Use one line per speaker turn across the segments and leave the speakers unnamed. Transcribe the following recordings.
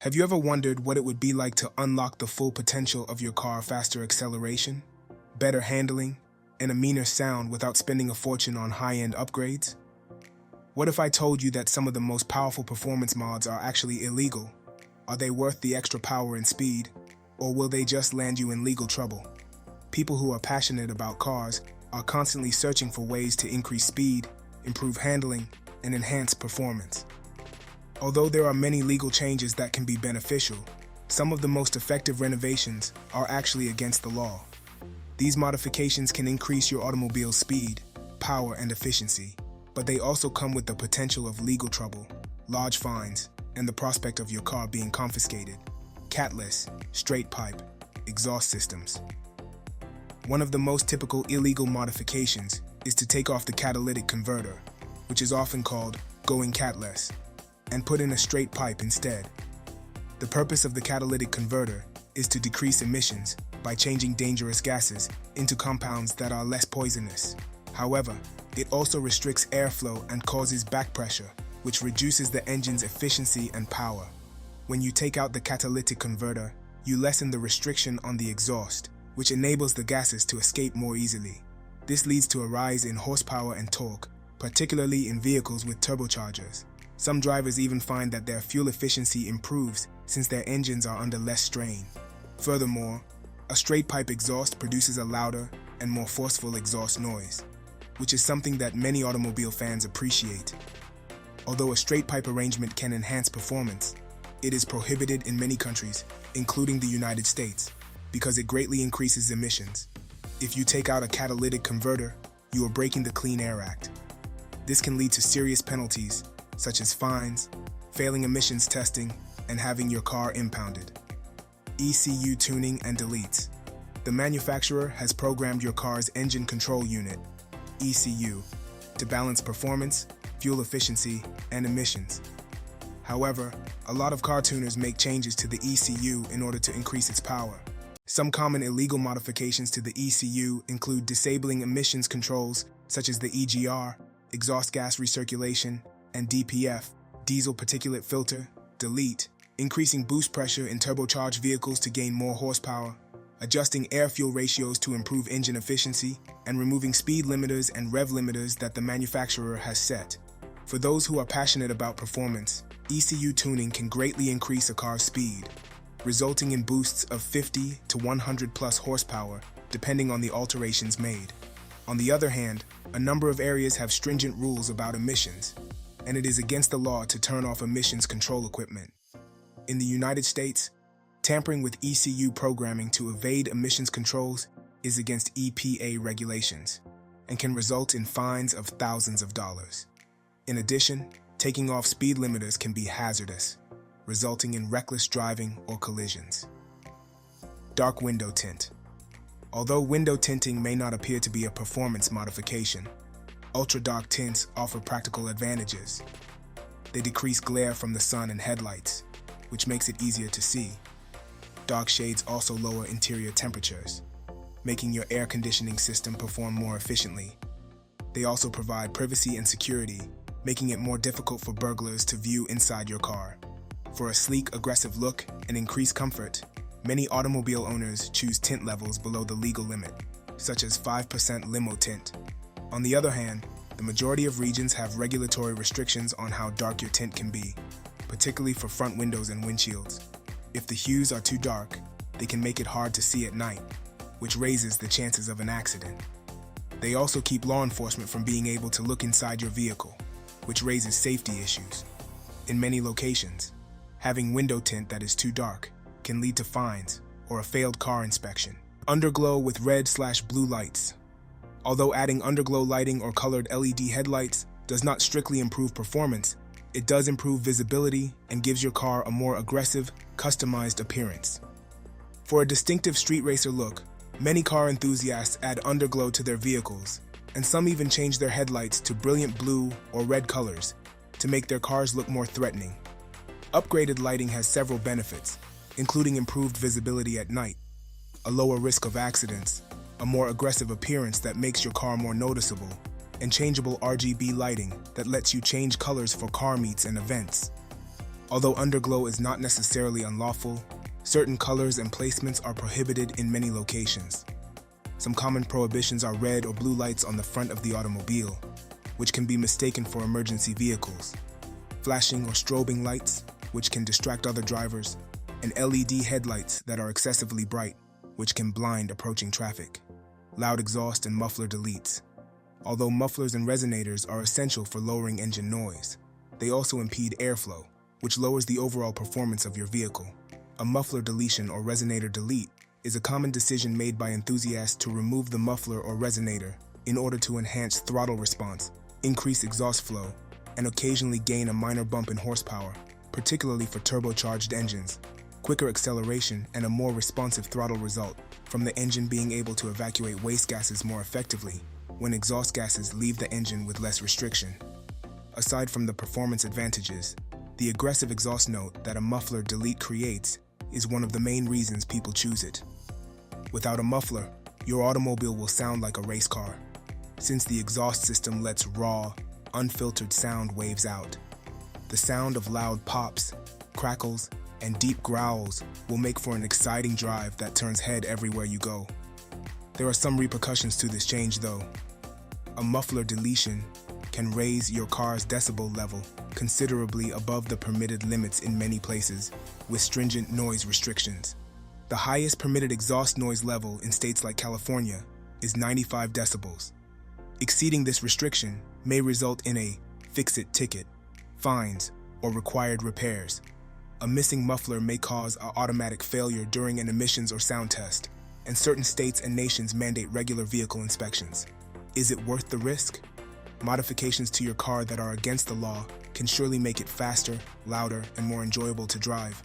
Have you ever wondered what it would be like to unlock the full potential of your car? Faster acceleration, better handling, and a meaner sound without spending a fortune on high-end upgrades? What if I told you that some of the most powerful performance mods are actually illegal? Are they worth the extra power and speed, or will they just land you in legal trouble? People who are passionate about cars are constantly searching for ways to increase speed, improve handling, and enhance performance. Although there are many legal changes that can be beneficial, some of the most effective renovations are actually against the law. These modifications can increase your automobile's speed, power, and efficiency, but they also come with the potential of legal trouble, large fines, and the prospect of your car being confiscated. Catless, straight pipe, exhaust systems. One of the most typical illegal modifications is to take off the catalytic converter, which is often called going catless, and put in a straight pipe instead. The purpose of the catalytic converter is to decrease emissions by changing dangerous gases into compounds that are less poisonous. However, it also restricts airflow and causes back pressure, which reduces the engine's efficiency and power. When you take out the catalytic converter, you lessen the restriction on the exhaust, which enables the gases to escape more easily. This leads to a rise in horsepower and torque, particularly in vehicles with turbochargers. Some drivers even find that their fuel efficiency improves since their engines are under less strain. Furthermore, a straight pipe exhaust produces a louder and more forceful exhaust noise, which is something that many automobile fans appreciate. Although a straight pipe arrangement can enhance performance, it is prohibited in many countries, including the United States, because it greatly increases emissions. If you take out a catalytic converter, you are breaking the Clean Air Act. This can lead to serious penalties, such as fines, failing emissions testing, and having your car impounded. ECU tuning and deletes. The manufacturer has programmed your car's engine control unit, ECU, to balance performance, fuel efficiency, and emissions. However, a lot of car tuners make changes to the ECU in order to increase its power. Some common illegal modifications to the ECU include disabling emissions controls such as the EGR, exhaust gas recirculation, and DPF, diesel particulate filter, delete, increasing boost pressure in turbocharged vehicles to gain more horsepower, adjusting air-fuel ratios to improve engine efficiency, and removing speed limiters and rev limiters that the manufacturer has set. For those who are passionate about performance, ECU tuning can greatly increase a car's speed, resulting in boosts of 50 to 100 plus horsepower, depending on the alterations made. On the other hand, a number of areas have stringent rules about emissions, and it is against the law to turn off emissions control equipment. In the United States, tampering with ECU programming to evade emissions controls is against EPA regulations and can result in fines of thousands of dollars. In addition, taking off speed limiters can be hazardous, resulting in reckless driving or collisions. Dark window tint. Although window tinting may not appear to be a performance modification, ultra-dark tints offer practical advantages. They decrease glare from the sun and headlights, which makes it easier to see. Dark shades also lower interior temperatures, making your air conditioning system perform more efficiently. They also provide privacy and security, making it more difficult for burglars to view inside your car. For a sleek, aggressive look and increased comfort, many automobile owners choose tint levels below the legal limit, such as 5% limo tint. On the other hand, the majority of regions have regulatory restrictions on how dark your tint can be, particularly for front windows and windshields. If the hues are too dark, they can make it hard to see at night, which raises the chances of an accident. They also keep law enforcement from being able to look inside your vehicle, which raises safety issues. In many locations, having window tint that is too dark can lead to fines or a failed car inspection. Underglow with red/blue lights. Although adding underglow lighting or colored LED headlights does not strictly improve performance, it does improve visibility and gives your car a more aggressive, customized appearance. For a distinctive street racer look, many car enthusiasts add underglow to their vehicles, and some even change their headlights to brilliant blue or red colors to make their cars look more threatening. Upgraded lighting has several benefits, including improved visibility at night, a lower risk of accidents, a more aggressive appearance that makes your car more noticeable, and changeable RGB lighting that lets you change colors for car meets and events. Although underglow is not necessarily unlawful, certain colors and placements are prohibited in many locations. Some common prohibitions are red or blue lights on the front of the automobile, which can be mistaken for emergency vehicles, flashing or strobing lights, which can distract other drivers, and LED headlights that are excessively bright, which can blind approaching traffic, loud exhaust and muffler deletes. Although mufflers and resonators are essential for lowering engine noise, they also impede airflow, which lowers the overall performance of your vehicle. A muffler deletion or resonator delete is a common decision made by enthusiasts to remove the muffler or resonator in order to enhance throttle response, increase exhaust flow, and occasionally gain a minor bump in horsepower, particularly for turbocharged engines, quicker acceleration, and a more responsive throttle result from the engine being able to evacuate waste gases more effectively when exhaust gases leave the engine with less restriction. Aside from the performance advantages, the aggressive exhaust note that a muffler delete creates is one of the main reasons people choose it. Without a muffler, your automobile will sound like a race car, since the exhaust system lets raw, unfiltered sound waves out. The sound of loud pops, crackles, and deep growls will make for an exciting drive that turns head everywhere you go. There are some repercussions to this change though. A muffler deletion can raise your car's decibel level considerably above the permitted limits in many places, with stringent noise restrictions. The highest permitted exhaust noise level in states like California is 95 decibels. Exceeding this restriction may result in a fix-it ticket, fines, or required repairs. A missing muffler may cause an automatic failure during an emissions or sound test, and certain states and nations mandate regular vehicle inspections. Is it worth the risk? Modifications to your car that are against the law can surely make it faster, louder, and more enjoyable to drive.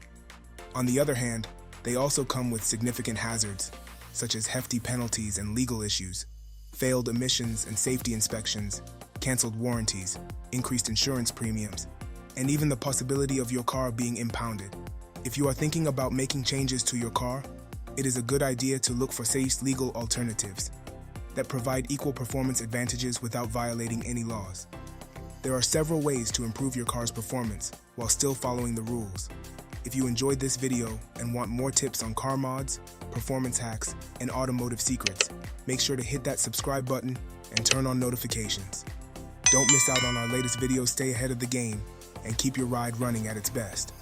On the other hand, they also come with significant hazards, such as hefty penalties and legal issues, failed emissions and safety inspections, canceled warranties, increased insurance premiums, and even the possibility of your car being impounded. If you are thinking about making changes to your car, it is a good idea to look for safe legal alternatives that provide equal performance advantages without violating any laws. There are several ways to improve your car's performance while still following the rules. If you enjoyed this video and want more tips on car mods, performance hacks, and automotive secrets, make sure to hit that subscribe button and turn on notifications. Don't miss out on our latest videos, stay ahead of the game, and keep your ride running at its best.